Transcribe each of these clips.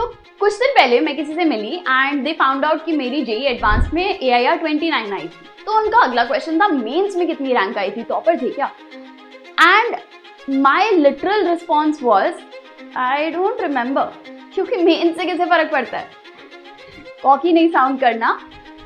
तो कुछ दिन पहले मैं किसी से मिली एंड दे फाउंड आउट कि मेरी जेई एडवांस में AIR 29 आई थी। तो उनका अगला क्वेश्चन था मेंस में कितनी रैंक आई थी, टॉपर थे क्या? And my literal response was I don't remember, क्योंकि मेंस से कैसे फर्क पड़ता है। कॉकी नहीं साउंड करना।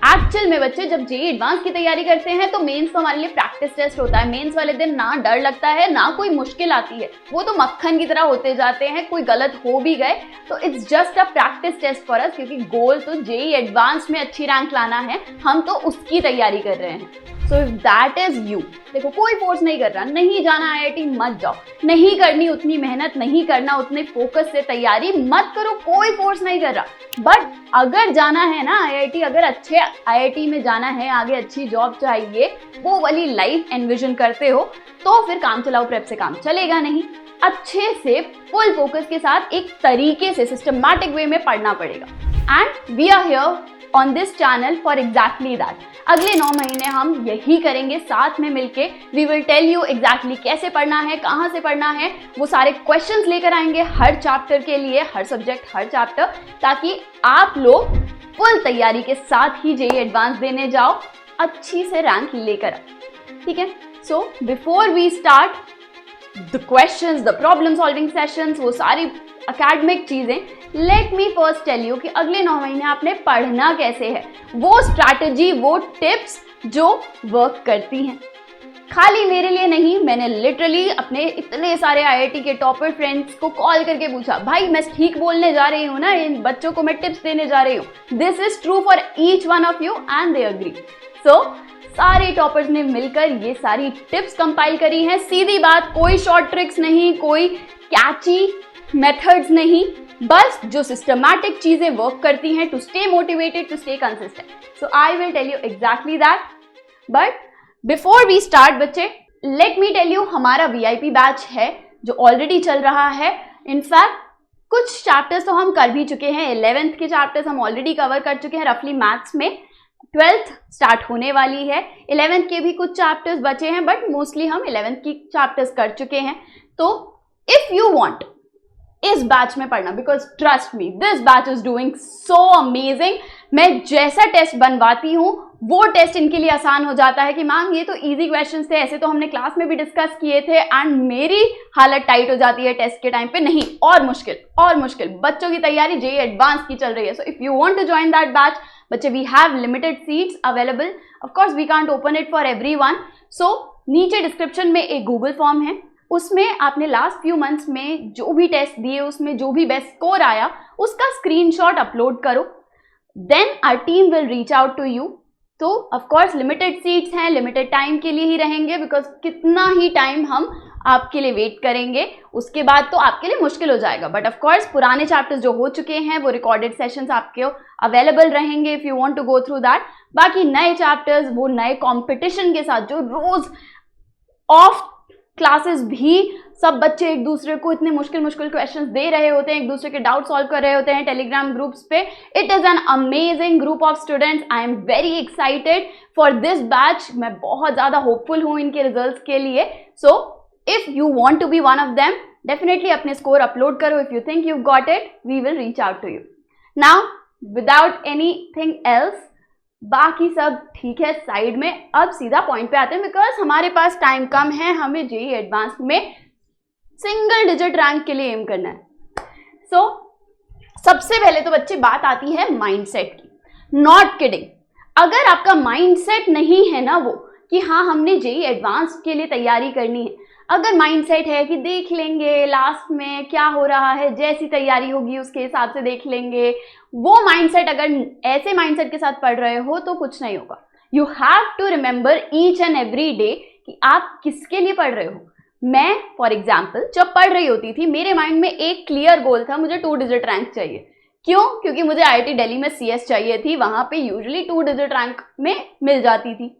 एक्चुअल में बच्चे जब जेई एडवांस की तैयारी करते हैं तो मेंस तो हमारे लिए प्रैक्टिस टेस्ट होता है। मेंस वाले दिन ना डर लगता है ना कोई मुश्किल आती है, वो तो मक्खन की तरह होते जाते हैं। कोई गलत हो भी गए तो it's just a practice test for us, क्योंकि गोल तो जेई एडवांस में अच्छी रैंक लाना है, हम तो उसकी तैयारी कर रहे हैं। So if that is you, देखो कोई फोर्स नहीं कर रहा, नहीं जाना IIT मत जाओ, नहीं करनी उतनी मेहनत, नहीं करना उतने फोकस से तैयारी मत करो, कोई फोर्स नहीं कर रहा। बट अगर जाना है ना IIT, अगर अच्छे IIT में जाना है, आगे अच्छी जॉब चाहिए, वो वाली लाइफ एनविजन करते हो, तो फिर काम चलाओ प्रेप से काम चलेगा नहीं। अच्छे से फुल फोकस के साथ एक तरीके से सिस्टमैटिक वे में पढ़ना पड़ेगा। And we are here on this channel for exactly that. अगले 9 महीने हम यही करेंगे साथ में मिलके। We will tell you exactly कैसे पढ़ना है, कहाँ से पढ़ना है, वो सारे क्वेश्चंस लेकर आएंगे हर चैप्टर के लिए, हर सब्जेक्ट हर चैप्टर, ताकि आप लोग फुल तैयारी के साथ ही जेई एडवांस देने जाओ, अच्छी से रैंक लेकर आओ। ठीक है? So before we start the questions, the problem solving sessions, वो सारी एकेडमिक चीजें, let me first tell you कि अगले 9 महीने आपने पढ़ना कैसे है, वो स्ट्रैटेजी, वो टिप्स जो वर्क करती हैं। खाली मेरे लिए नहीं, मैंने लिटरली अपने इतने सारे IIT के टॉपर फ्रेंड्स को कॉल करके पूछा, भाई मैं ठीक बोलने जा रही हूँ ना, इन बच्चों को मैं टिप्स देने जा रही हूँ, this is true for each one of you and they agree. So सारे टॉपर्स ने मिलकर ये सारी टिप्स कंपाइल करी हैं। सीधी बात, कोई शॉर्ट ट्रिक्स नहीं, कोई कैची मेथड्स नहीं, बस जो सिस्टमैटिक चीजें वर्क करती हैं to stay motivated, to stay consistent. So I will tell you exactly that. But before we start बच्चे, लेट मी टेल यू, हमारा VIP बैच है जो ऑलरेडी चल रहा है। इनफैक्ट कुछ चैप्टर्स तो हम कर भी चुके हैं, 11th के चैप्टर्स हम ऑलरेडी कवर कर चुके हैं रफली मैथ्स में। 12th स्टार्ट होने वाली है, 11th के भी कुछ चैप्टर्स बचे हैं, बट मोस्टली हम 11th की चैप्टर्स कर चुके हैं। तो इफ यू वांट इस बैच में पढ़ना, because trust me this batch is doing so amazing. मैं जैसा टेस्ट बनवाती हूँ वो टेस्ट इनके लिए आसान हो जाता है कि मैम ये तो इजी क्वेश्चंस थे, ऐसे तो हमने क्लास में भी डिस्कस किए थे, एंड मेरी हालत टाइट हो जाती है टेस्ट के टाइम पे, नहीं और मुश्किल और मुश्किल। बच्चों की तैयारी जेई एडवांस की चल रही है। So if you want to join that batch बच्चे, we have limited seats available, of course we can't open it for everyone. So नीचे डिस्क्रिप्शन में एक गूगल फॉर्म है, उसमें आपने लास्ट फ्यू मंथ्स में जो भी टेस्ट दिए, उसमें जो भी बेस्ट स्कोर आया, उसका स्क्रीनशॉट अपलोड करो, then our team will reach out to you. तो ऑफ कोर्स लिमिटेड सीट्स हैं, लिमिटेड टाइम के लिए ही रहेंगे, बिकॉज कितना ही टाइम हम आपके लिए वेट करेंगे, उसके बाद तो आपके लिए मुश्किल हो जाएगा। बट ऑफ कोर्स पुराने चैप्टर्स जो हो चुके हैं वो रिकॉर्डेड सेशंस आपके अवेलेबल रहेंगे if you want to go through that. बाकी नए चैप्टर्स वो नए कंपटीशन के साथ, जो रोज ऑफ क्लासेस भी सब बच्चे एक दूसरे को इतने मुश्किल मुश्किल क्वेश्चंस दे रहे होते हैं, एक दूसरे के डाउट सॉल्व कर रहे होते हैं टेलीग्राम ग्रुप्स पे। It is an amazing group of students. I am very excited for this batch. मैं बहुत ज्यादा होपफुल हूँ इनके रिजल्ट्स के लिए। So if you want to be one of them, definitely अपने स्कोर अपलोड करो। If you think you got it, we will reach out to you. Now without anything else, बाकी सब ठीक है साइड में, अब सीधा पॉइंट पे आते हैं, बिकॉज हमारे पास टाइम कम है, हमें जेई एडवांस में सिंगल डिजिट रैंक के लिए एम करना है। सो सबसे पहले तो बच्चे बात आती है माइंडसेट की। नॉट किडिंग, अगर आपका माइंडसेट नहीं है ना वो कि हाँ हमने जेई एडवांस के लिए तैयारी करनी है, अगर माइंडसेट है कि देख लेंगे लास्ट में क्या हो रहा है, जैसी तैयारी होगी उसके हिसाब से देख लेंगे, वो माइंडसेट, अगर ऐसे माइंडसेट के साथ पढ़ रहे हो तो कुछ नहीं होगा। You have to remember each and every day कि आप किसके लिए पढ़ रहे हो। मैं फॉर एग्जाम्पल जब पढ़ रही होती थी, मेरे माइंड में एक क्लियर गोल था, मुझे 2 डिजिट रैंक चाहिए। क्यों? क्योंकि मुझे IIT दिल्ली में CS चाहिए थी, वहां पे यूजुअली 2 डिजिट रैंक में मिल जाती थी।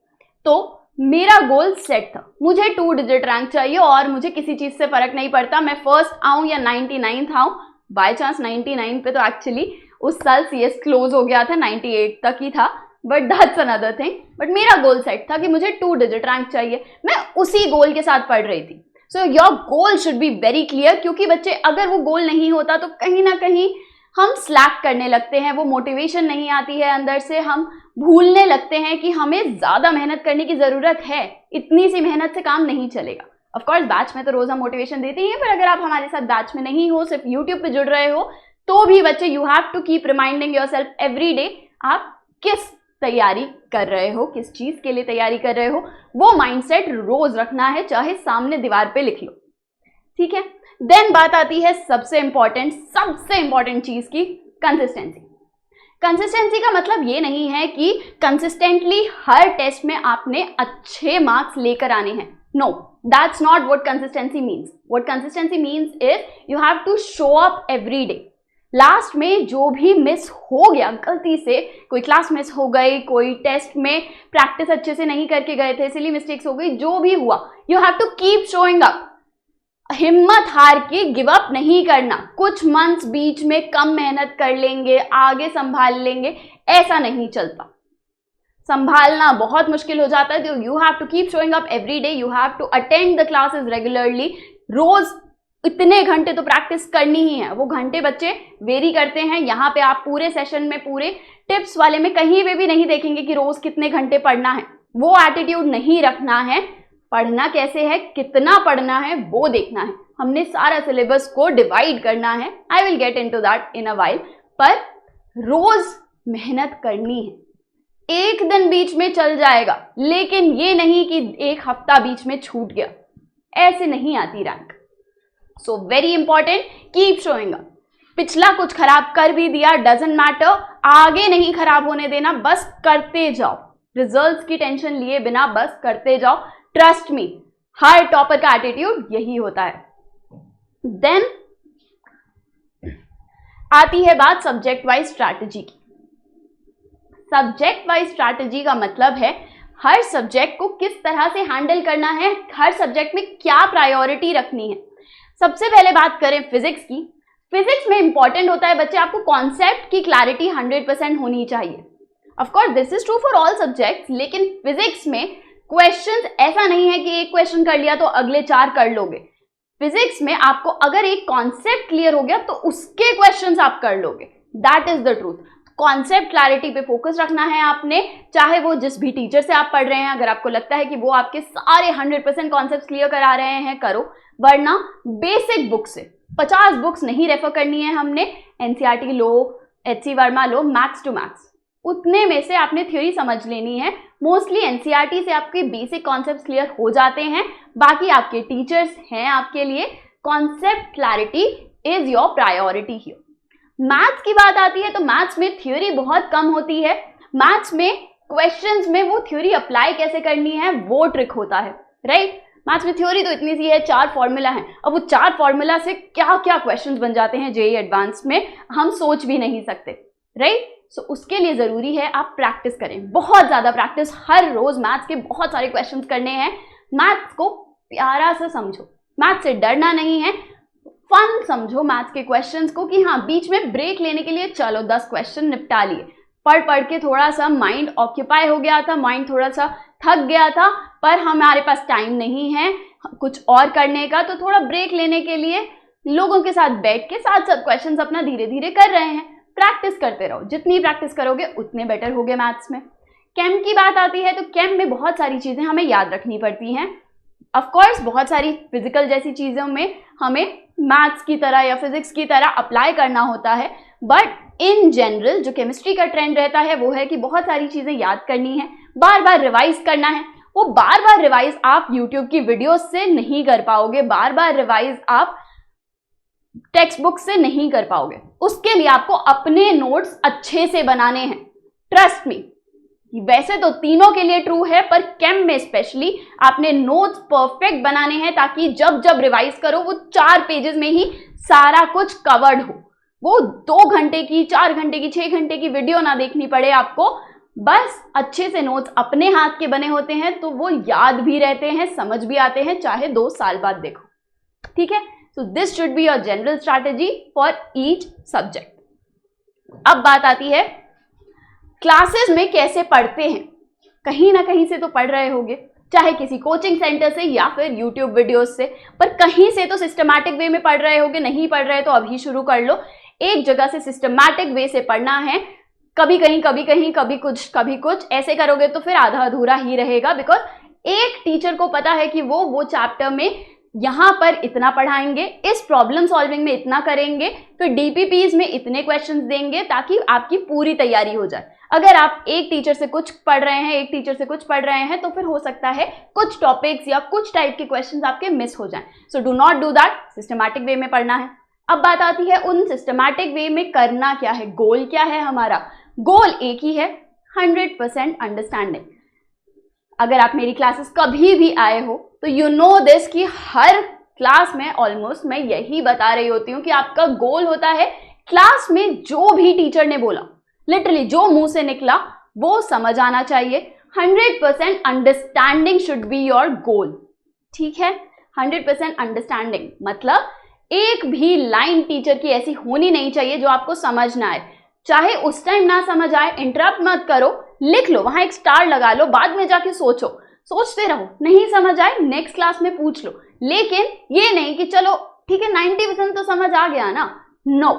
तो मेरा गोल सेट था, मुझे 2 डिजिट रैंक चाहिए और मुझे किसी चीज से फर्क नहीं पड़ता, मैं फर्स्ट आऊं या 99th आऊं। बाय चांस 99 पे तो एक्चुअली उस साल CS क्लोज हो गया था, 98 तक ही था, but that's another thing. But मेरा गोल सेट था कि मुझे 2 डिजिट रैंक चाहिए, मैं उसी गोल के साथ पढ़ रही थी। So your goal should be very clear, क्योंकि बच्चे अगर वो गोल नहीं होता तो कहीं ना कहीं हम स्लैक करने लगते हैं, वो मोटिवेशन नहीं आती है अंदर से, हम भूलने लगते हैं कि हमें ज़्यादा मेहनत करने की ज़रूरत है, इतनी सी मेहनत से काम नहीं चलेगा। ऑफ कोर्स बैच में तो रोज़ हम मोटिवेशन देते ही हैं, पर अगर आप हमारे साथ बैच में नहीं हो, सिर्फ यूट्यूब पे जुड़ रहे हो, तो भी बच्चे you have to keep reminding yourself every day आप किस तैयारी कर रहे हो, किस चीज़ के लिए तैयारी कर रहे हो, वो माइंडसेट रोज़ रखना है, चाहे सामने दीवार पे लिख लो, ठीक है। देन बात आती है सबसे इंपॉर्टेंट चीज़ की, कंसिस्टेंसी। कंसिस्टेंसी का मतलब ये नहीं है कि कंसिस्टेंटली हर टेस्ट में आपने अच्छे मार्क्स लेकर आने हैं, no, that's not what consistency means. What consistency means is you have to show up every day. Last में जो भी मिस हो गया गलती से, कोई क्लास मिस हो गई, कोई टेस्ट में प्रैक्टिस अच्छे से नहीं करके गए थे, सिली मिस्टेक्स हो गई, जो भी हुआ, you have to keep showing up. हिम्मत हार के गिव अप नहीं करना। कुछ मंथ्स बीच में कम मेहनत कर लेंगे, आगे संभाल लेंगे, ऐसा नहीं चलता। संभालना बहुत मुश्किल हो जाता है, तो you have to keep showing up every day, you have to attend the classes regularly. रोज इतने घंटे तो प्रैक्टिस करनी ही है। वो घंटे बच्चे वेरी करते हैं, यहाँ पे आप पूरे सेशन में, पूरे टिप्स वाले में कहीं पे भी नहीं देखेंगे कि रोज कितने घंटे पढ़ना है। वो एटीट्यूड नहीं रखना है। पढ़ना कैसे है, कितना पढ़ना है, वो देखना है। हमने सारा सिलेबस को डिवाइड करना है, I will get into that in a while, पर रोज मेहनत करनी है। एक दिन बीच में चल जाएगा, लेकिन ये नहीं कि एक हफ्ता बीच में छूट गया, ऐसे नहीं आती rank. So very important, keep showing up. पिछला कुछ खराब कर भी दिया, डजंट मैटर, आगे नहीं खराब होने देना, बस करते जाओ। रिजल्ट्स की टेंशन लिए बिना बस करते जाओ। ट्रस्ट मी, हर टॉपर का एटीट्यूड यही होता है। देन आती है बात सब्जेक्ट वाइज स्ट्रैटेजी की। सब्जेक्ट वाइज स्ट्रैटेजी का मतलब है हर सब्जेक्ट को किस तरह से हैंडल करना है, हर सब्जेक्ट में क्या प्रायोरिटी रखनी है। सबसे पहले बात करें फिजिक्स की। फिजिक्स में इंपॉर्टेंट होता है बच्चे, आपको कॉन्सेप्ट की क्लैरिटी 100% होनी चाहिए। Of course this is true for all subjects, लेकिन फिजिक्स में क्वेश्चंस ऐसा नहीं है कि एक क्वेश्चन कर लिया तो अगले 4 कर लोगे। फिजिक्स में आपको अगर एक कॉन्सेप्ट क्लियर हो गया तो उसके क्वेश्चंस आप कर लोगे। That is the truth. Concept clarity पे फोकस रखना है आपने, चाहे वो जिस भी टीचर से आप पढ़ रहे हैं। अगर आपको लगता है कि वो आपके सारे 100% कॉन्सेप्ट क्लियर करा रहे हैं, करो, वरना बेसिक बुक से 50 बुक्स नहीं रेफर करनी है हमने। एनसीईआरटी लो, एचसी वर्मा लो, मैथ्स टू मैथ्स, उतने में से आपने थ्योरी समझ लेनी है। मोस्टली एनसीईआरटी से आपके बेसिक कॉन्सेप्ट क्लियर हो जाते हैं, बाकी आपके टीचर्स हैं आपके लिए। Concept clarity is your priority here. Maths की बात आती है तो मैथ्स में थ्योरी बहुत कम होती है। मैथ्स में क्वेश्चंस में वो थ्योरी अप्लाई कैसे करनी है वो ट्रिक होता है, राइट। मैथ्स में थ्योरी तो इतनी सी है, 4 फॉर्मूला है। अब वो 4 फॉर्मूला से क्या क्या क्वेश्चंस बन जाते हैं जेईई एडवांस में, हम सोच भी नहीं सकते, राइट। सो उसके लिए जरूरी है आप प्रैक्टिस करें, बहुत ज्यादा प्रैक्टिस। हर रोज मैथ्स के बहुत सारे क्वेश्चंस करने हैं। मैथ्स को प्यारा से समझो, मैथ्स से डरना नहीं है, फन समझो मैथ्स के क्वेश्चंस को, कि हाँ बीच में ब्रेक लेने के लिए चलो 10 क्वेश्चन निपटा लिए। पढ़ के थोड़ा सा माइंड ऑक्यूपाई हो गया था, माइंड थोड़ा सा थक गया था, पर हमारे पास टाइम नहीं है कुछ और करने का, तो थोड़ा ब्रेक लेने के लिए लोगों के साथ बैठ के साथ क्वेश्चंस अपना धीरे धीरे कर रहे हैं। प्रैक्टिस करते रहो, जितनी प्रैक्टिस करोगे उतने बेटर होगे मैथ्स में। केम की बात आती है तो केम में बहुत सारी चीजें हमें याद रखनी पड़ती हैं। ऑफ कोर्स बहुत सारी फिजिकल जैसी चीजों में हमें मैथ्स की तरह या फिजिक्स की तरह अप्लाई करना होता है, बट इन जनरल जो केमिस्ट्री का ट्रेंड रहता है वो है कि बहुत सारी चीजें याद करनी है, बार बार रिवाइज करना है। वो बार बार रिवाइज आप यूट्यूब की वीडियोस से नहीं कर पाओगे, बार बार रिवाइज आप टेक्स्ट बुक से नहीं कर पाओगे। उसके लिए आपको अपने नोट्स अच्छे से बनाने हैं, ट्रस्ट मी। वैसे तो तीनों के लिए ट्रू है, पर केम में स्पेशली आपने नोट्स परफेक्ट बनाने हैं, ताकि जब जब रिवाइज करो वो 4 पेजेस में ही सारा कुछ कवर्ड हो। वो 2 घंटे की, 4 घंटे की, 6 घंटे की वीडियो ना देखनी पड़े आपको। बस अच्छे से नोट्स अपने हाथ के बने होते हैं तो वो याद भी रहते हैं, समझ भी आते हैं, चाहे 2 साल बाद देखो, ठीक है। So this should be your general strategy for each subject. अब बात आती है क्लासेस में कैसे पढ़ते हैं। कहीं ना कहीं से तो पढ़ रहे होगे, चाहे किसी कोचिंग सेंटर से या फिर यूट्यूब वीडियोस से, पर कहीं से तो सिस्टमैटिक वे में पढ़ रहे होगे। नहीं पढ़ रहे तो अभी शुरू कर लो। एक जगह से सिस्टमैटिक वे से पढ़ना है। कभी कहीं कभी कहीं कभी कुछ ऐसे करोगे तो फिर आधा अधूरा ही रहेगा, बिकॉज एक टीचर को पता है कि वो चैप्टर में यहाँ पर इतना पढ़ाएंगे, इस प्रॉब्लम सॉल्विंग में इतना करेंगे, तो डीपीपीज में इतने क्वेश्चंस देंगे ताकि आपकी पूरी तैयारी हो जाए। अगर आप एक टीचर से कुछ पढ़ रहे हैं, एक टीचर से कुछ पढ़ रहे हैं, तो फिर हो सकता है कुछ टॉपिक्स या कुछ टाइप के क्वेश्चंस आपके मिस हो जाएं। So do not do that, systematic way में पढ़ना है। अब बात आती है उन सिस्टमैटिक वे में करना क्या है, गोल क्या है हमारा। गोल एक ही है, 100% अंडरस्टैंडिंग। अगर आप मेरी क्लासेस कभी भी आए हो तो यू नो दिस कि हर क्लास में ऑलमोस्ट मैं यही बता रही होती हूँ कि आपका गोल होता है क्लास में जो भी टीचर ने बोला, लिटरली जो मुंह से निकला वो समझ आना चाहिए। 100% understanding should be your goal, ठीक है। 100% अंडरस्टैंडिंग मतलब एक भी लाइन टीचर की ऐसी होनी नहीं चाहिए जो आपको समझ ना आए। चाहे उस टाइम ना समझ आए, इंटरप्ट मत करो, लिख लो, वहां एक स्टार लगा लो, बाद में जाके सोचते रहो, नहीं समझ आए नेक्स्ट क्लास में पूछ लो। लेकिन ये नहीं कि चलो ठीक है 90% तो समझ आ गया ना, नो,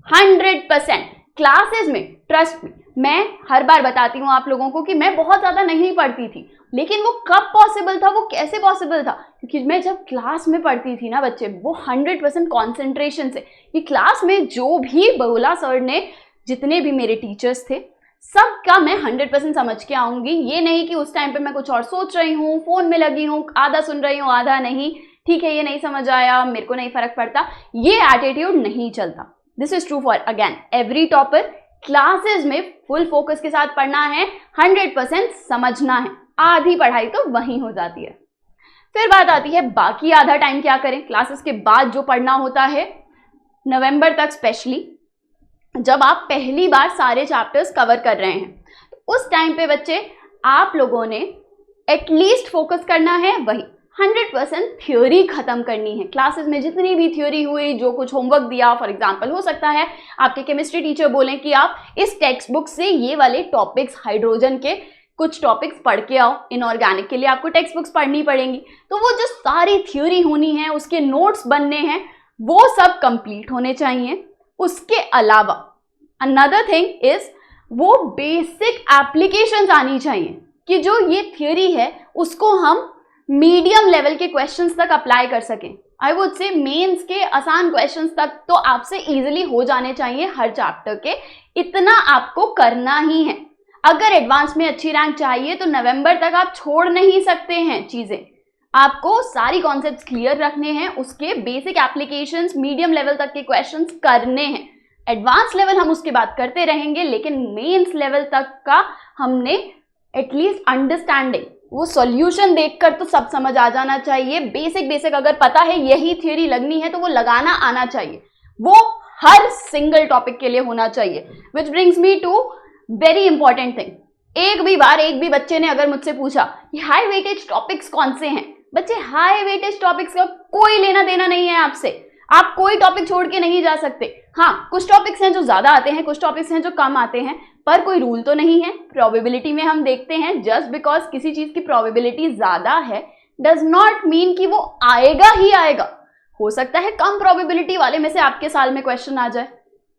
100%। क्लासेस में ट्रस्ट मी, मैं हर बार बताती हूँ आप लोगों को कि मैं बहुत ज्यादा नहीं पढ़ती थी, लेकिन वो कब पॉसिबल था, वो कैसे पॉसिबल था, क्योंकि मैं जब क्लास में पढ़ती थी ना बच्चे, वो 100% कॉन्सेंट्रेशन से, कि क्लास में जो भी बोला सर ने, जितने भी मेरे टीचर्स थे सबका मैं 100% समझ के आऊंगी। ये नहीं कि उस टाइम पे मैं कुछ और सोच रही हूँ, फोन में लगी हूँ, आधा सुन रही हूँ आधा नहीं, ठीक है ये नहीं समझ आया, मेरे को नहीं फर्क पड़ता, ये एटीट्यूड नहीं चलता। This is true for again every topper. Classes में फुल फोकस के साथ पढ़ना है, 100% समझना है, आधी पढ़ाई तो वहीं हो जाती है। फिर बात आती है बाकी आधा टाइम क्या करें। क्लासेस के बाद जो पढ़ना होता है, नवंबर तक स्पेशली, जब आप पहली बार सारे चैप्टर्स कवर कर रहे हैं, तो उस टाइम पे बच्चे आप लोगों ने एटलीस्ट फोकस करना है वही 100% थ्योरी खत्म करनी है। क्लासेस में जितनी भी थ्योरी हुई, जो कुछ होमवर्क दिया, फॉर एग्जांपल हो सकता है आपके केमिस्ट्री टीचर बोलें कि आप इस टेक्स्ट बुक से ये वाले टॉपिक्स, हाइड्रोजन के कुछ टॉपिक्स पढ़ के आओ, इनऑर्गेनिक के लिए आपको टेक्स्ट बुक्स पढ़नी पड़ेंगी, तो वो जो सारी थ्योरी होनी है, उसके नोट्स बनने हैं, वो सब कंप्लीट होने चाहिए। उसके अलावा अनदर थिंग इज वो बेसिक एप्लीकेशंस आनी चाहिए कि जो ये थ्योरी है उसको हम मीडियम लेवल के क्वेश्चंस तक अप्लाई कर सकें। आई वुड से मेंस के आसान क्वेश्चंस तक तो आपसे इजीली हो जाने चाहिए हर चैप्टर के, इतना आपको करना ही है। अगर एडवांस में अच्छी रैंक चाहिए तो नवंबर तक आप छोड़ नहीं सकते हैं चीजें, आपको सारी कॉन्सेप्ट्स क्लियर रखने हैं, उसके बेसिक एप्लीकेशंस मीडियम लेवल तक के क्वेश्चंस करने हैं। एडवांस लेवल हम उसके बाद करते रहेंगे, लेकिन मेंस लेवल तक का हमने एटलीस्ट अंडरस्टैंडिंग, वो सॉल्यूशन देखकर तो सब समझ आ जाना चाहिए। बेसिक अगर पता है यही थ्योरी लगनी है तो वो लगाना आना चाहिए, वो हर सिंगल टॉपिक के लिए होना चाहिए। Which brings me to very important thing. एक भी बच्चे ने अगर मुझसे पूछा कि हाई वेटेज टॉपिक्स कौन से हैं, बच्चे हाई वेटेज टॉपिक्स का कोई लेना देना नहीं है आपसे, आप कोई टॉपिक छोड़ के नहीं जा सकते। हाँ, कुछ टॉपिक्स हैं जो ज्यादा आते हैं, कुछ टॉपिक्स हैं जो कम आते हैं, पर कोई रूल तो नहीं है। प्रोबेबिलिटी में हम देखते हैं, जस्ट बिकॉज किसी चीज की प्रोबेबिलिटी ज्यादा है डज नॉट मीन कि वो आएगा ही आएगा। हो सकता है कम प्रोबेबिलिटी वाले में से आपके साल में क्वेश्चन आ जाए,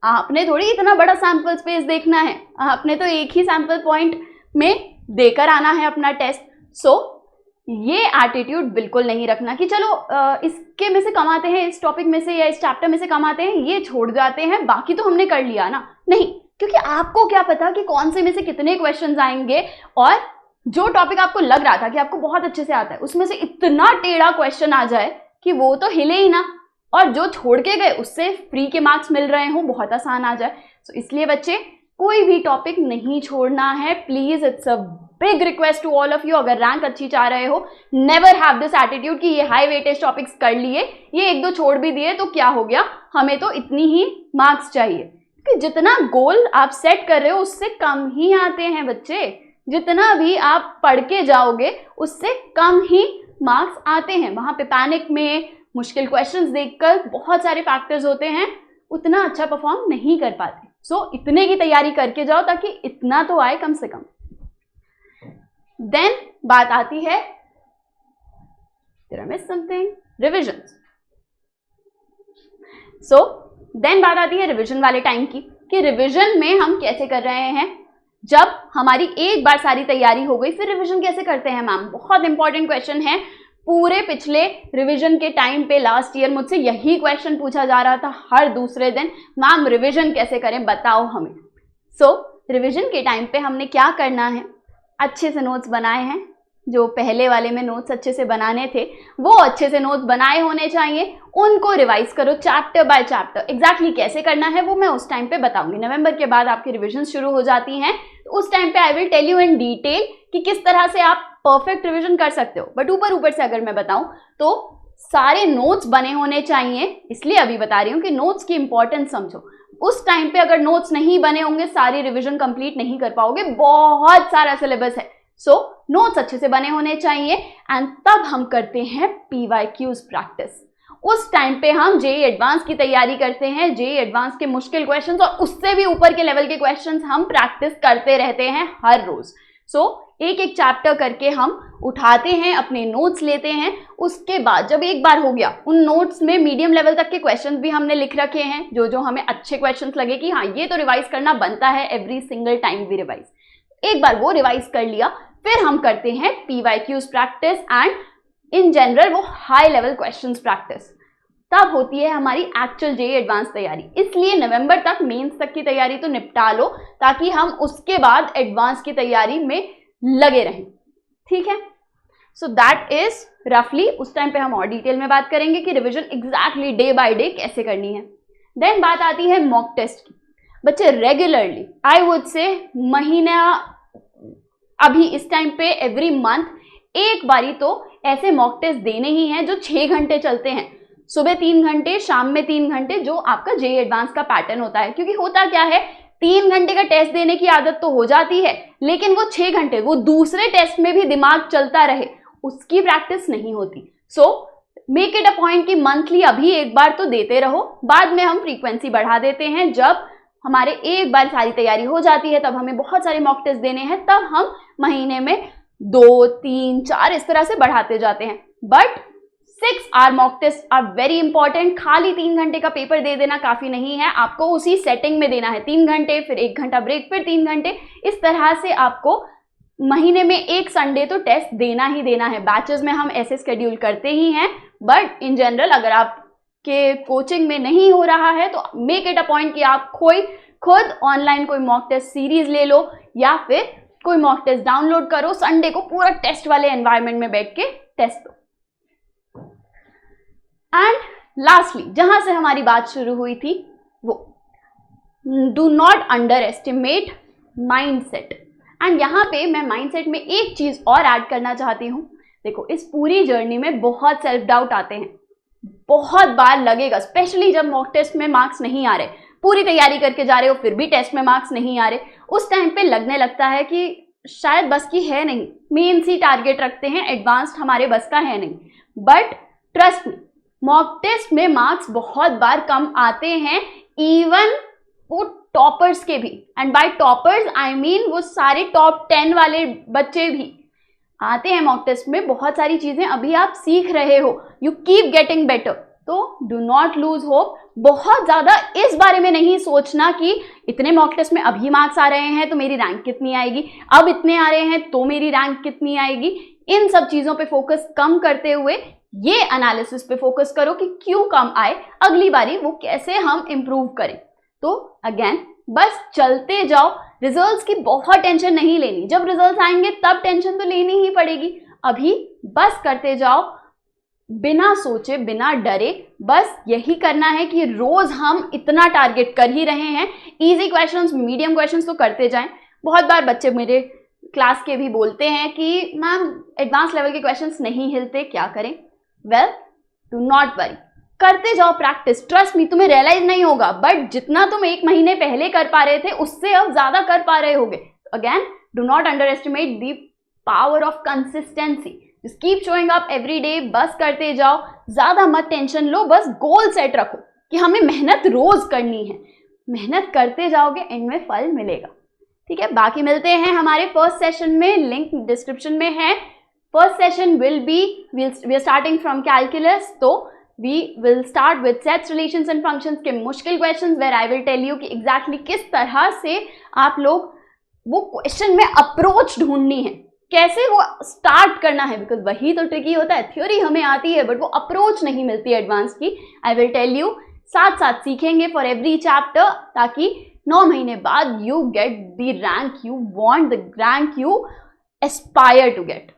आपने थोड़ी इतना बड़ा सैंपल स्पेस देखना है, आपने तो एक ही सैंपल पॉइंट में देकर आना है अपना टेस्ट। सो ये एटीट्यूड बिल्कुल नहीं रखना कि चलो इसके में से कम आते हैं, इस टॉपिक में से या इस चैप्टर में से कम आते हैं, ये छोड़ जाते हैं, बाकी तो हमने कर लिया ना। नहीं, क्योंकि आपको क्या पता कि कौन से में से कितने क्वेश्चंस आएंगे, और जो टॉपिक आपको लग रहा था कि आपको बहुत अच्छे से आता है, उसमें से इतना टेढ़ा क्वेश्चन आ जाए कि वो तो हिले ही ना, और जो छोड़ के गए उससे फ्री के मार्क्स मिल रहे हो, बहुत आसान आ जाए। तो इसलिए बच्चे कोई भी टॉपिक नहीं छोड़ना है, please, it's a big request to all of you. अगर रैंक अच्छी चाह रहे हो, नेवर हैव दिस एटीट्यूड कि ये हाई वेटेज टॉपिक्स कर लिए, ये एक दो छोड़ भी दिए तो क्या हो गया, हमें तो इतनी ही मार्क्स चाहिए। क्योंकि जितना गोल आप सेट कर रहे हो उससे कम ही आते हैं बच्चे, जितना भी आप पढ़ के जाओगे उससे कम ही मार्क्स आते हैं। वहां पे पैनिक में मुश्किल क्वेश्चंस देखकर बहुत सारे फैक्टर्स होते हैं, उतना अच्छा परफॉर्म नहीं कर पाते। सो इतने की तैयारी करके जाओ ताकि इतना तो आए कम से कम। देन बात आती है रिविजन्स। सो देन बात आती है रिविजन वाले टाइम की, कि रिविजन में हम कैसे कर रहे हैं। जब हमारी एक बार सारी तैयारी हो गई फिर रिविजन कैसे करते हैं मैम, बहुत इंपॉर्टेंट क्वेश्चन है। पूरे पिछले रिवीजन के टाइम पे लास्ट ईयर मुझसे यही क्वेश्चन पूछा जा रहा था हर दूसरे दिन, मैम रिवीजन कैसे करें बताओ हमें। सो रिवीजन के टाइम पे हमने क्या करना है, अच्छे से नोट्स बनाए हैं, जो पहले वाले में नोट्स अच्छे से बनाने थे वो अच्छे से नोट्स बनाए होने चाहिए, उनको रिवाइज करो चैप्टर बाय चैप्टर। एग्जैक्टली कैसे करना है वो मैं उस टाइम पे बताऊंगी। नवंबर के बाद आपकी रिविजन शुरू हो जाती हैं, तो उस टाइम पे I will tell you in detail कि किस तरह से आप परफेक्ट रिविजन कर सकते हो। बट ऊपर से अगर मैं बताऊं तो सारे नोट्स बने होने चाहिए, इसलिए अभी बता रही हूँ कि नोट्स की इंपॉर्टेंस समझो। उस टाइम पे अगर नोट्स नहीं बने होंगे सारी रिविजन कंप्लीट नहीं कर पाओगे, बहुत सारा सिलेबस है। सो नोट्स अच्छे से बने होने चाहिए एंड तब हम करते हैं PYQs प्रैक्टिस। उस टाइम पे हम जेईई एडवांस की तैयारी करते हैं, जेईई एडवांस के मुश्किल क्वेश्चंस और उससे भी ऊपर के लेवल के क्वेश्चंस हम प्रैक्टिस करते रहते हैं हर रोज। एक एक चैप्टर करके हम उठाते हैं, अपने नोट्स लेते हैं। उसके बाद जब एक बार हो गया, उन नोट्स में मीडियम लेवल तक के क्वेश्चंस भी हमने लिख रखे हैं, जो हमें अच्छे क्वेश्चंस लगे कि हाँ ये तो रिवाइज करना बनता है, एवरी सिंगल टाइम भी रिवाइज। एक बार वो रिवाइज कर लिया फिर हम करते हैं PYQs practice and in general वो हाई लेवल क्वेश्चंस प्रैक्टिस। तब होती है हमारी एक्चुअल जेईई एडवांस तैयारी। इसलिए नवंबर तक मेंस तक की तैयारी तो निपटा लो ताकि हम उसके बाद एडवांस की तैयारी में लगे रहें, ठीक है। सो दैट इज रफली, उस टाइम पे हम और डिटेल में बात करेंगे कि revision exactly day by day कैसे करनी है। देन बात आती है मॉक टेस्ट की। बच्चे रेगुलरली आई वुड से महीना, अभी इस टाइम पे एवरी मंथ एक बारी तो ऐसे मॉक टेस्ट देने ही हैं जो 6 घंटे चलते हैं, सुबह 3 घंटे शाम में 3 घंटे, जो आपका जेईई एडवांस का पैटर्न होता है। क्योंकि होता क्या है, 3 घंटे का टेस्ट देने की आदत तो हो जाती है लेकिन वो 6 घंटे वो दूसरे टेस्ट में भी दिमाग चलता रहे उसकी प्रैक्टिस नहीं होती। So make it a point कि मंथली अभी एक बार तो देते रहो, बाद में हम फ्रीक्वेंसी बढ़ा देते हैं। जब हमारे एक बार सारी तैयारी हो जाती है तब हमें बहुत सारे मॉक टेस्ट देने हैं, तब हम महीने में 2, 3, 4 इस तरह से बढ़ाते जाते हैं। But 6 hour mock test are very important. खाली 3 घंटे का पेपर दे देना काफी नहीं है, आपको उसी सेटिंग में देना है। 3 घंटे फिर 1 घंटा ब्रेक फिर 3 घंटे, इस तरह से आपको महीने में एक संडे तो टेस्ट देना ही देना है। बैचेस में हम ऐसे शेड्यूल करते ही हैं, बट इन जनरल अगर आप के कोचिंग में नहीं हो रहा है तो मेक इट अ पॉइंट कि आप खुद ऑनलाइन कोई मॉक टेस्ट सीरीज ले लो या फिर कोई मॉक टेस्ट डाउनलोड करो, संडे को पूरा टेस्ट वाले एनवायरनमेंट में बैठ के टेस्ट दो। एंड लास्टली जहां से हमारी बात शुरू हुई थी वो do not under estimate mindset. And यहाँ पे मैं माइंडसेट में एक चीज और ऐड करना चाहती हूँ। देखो इस पूरी जर्नी में बहुत सेल्फ डाउट आते हैं, बहुत बार लगेगा, स्पेशली जब मॉक टेस्ट में मार्क्स नहीं आ रहे, पूरी तैयारी करके जा रहे हो फिर भी टेस्ट में मार्क्स नहीं आ रहे, उस टाइम पे लगने लगता है कि शायद बस की है नहीं, मेंस ही टारगेट रखते हैं, एडवांस्ड हमारे बस का है नहीं। But trust me, mock test में मार्क्स बहुत बार कम आते हैं, इवन वो टॉपर्स के भी। And by toppers I mean वो सारे टॉप 10 वाले बच्चे भी आते हैं मॉक टेस्ट में। बहुत सारी चीजें अभी आप सीख रहे हो, यू कीप गेटिंग बेटर, तो डू नॉट लूज होप। बहुत ज्यादा इस बारे में नहीं सोचना कि इतने मॉक टेस्ट में अभी मार्क्स आ रहे हैं तो मेरी रैंक कितनी आएगी, अब इतने आ रहे हैं तो मेरी रैंक कितनी आएगी। इन सब चीजों पे फोकस कम करते हुए ये एनालिसिस पे फोकस करो कि क्यों कम आए, अगली बारी वो कैसे हम इंप्रूव करें। तो अगेन बस चलते जाओ, रिजल्ट्स की बहुत टेंशन नहीं लेनी, जब रिजल्ट्स आएंगे तब टेंशन तो लेनी ही पड़ेगी। अभी बस करते जाओ, बिना सोचे बिना डरे, बस यही करना है कि रोज हम इतना टारगेट कर ही रहे हैं। इजी क्वेश्चंस, मीडियम क्वेश्चंस तो करते जाएं। बहुत बार बच्चे मेरे क्लास के भी बोलते हैं कि मैम एडवांस लेवल के क्वेश्चंस नहीं हिलते, क्या करें? वेल डू नॉट वरी, करते जाओ प्रैक्टिस। ट्रस्ट मी, तुम्हें रियलाइज नहीं होगा बट जितना तुम 1 महीने पहले कर पा रहे थे उससे अब ज्यादा कर पा रहे होगे। Again do not under estimate the power of consistency. Just keep showing up every day, बस करते जाओ, ज्यादा मत टेंशन लो, बस गोल सेट रखो कि हमें मेहनत रोज करनी है। मेहनत करते जाओगे, एंड में फल मिलेगा, ठीक है। बाकी मिलते हैं हमारे फर्स्ट सेशन में, लिंक डिस्क्रिप्शन में है। First session will be we are starting from calculus, तो we will start with sets, relations and functions के मुश्किल questions, where I will tell you कि एग्जैक्टली किस तरह से आप लोग वो क्वेश्चन में अप्रोच ढूंढनी है, कैसे वो स्टार्ट करना है, बिकॉज वही तो ट्रिकी होता है। थ्योरी हमें आती है बट वो अप्रोच नहीं मिलती एडवांस की। आई विल टेल यू, साथ साथ सीखेंगे फॉर एवरी चैप्टर, ताकि 9 महीने बाद you get the rank you want, the rank you aspire to gate.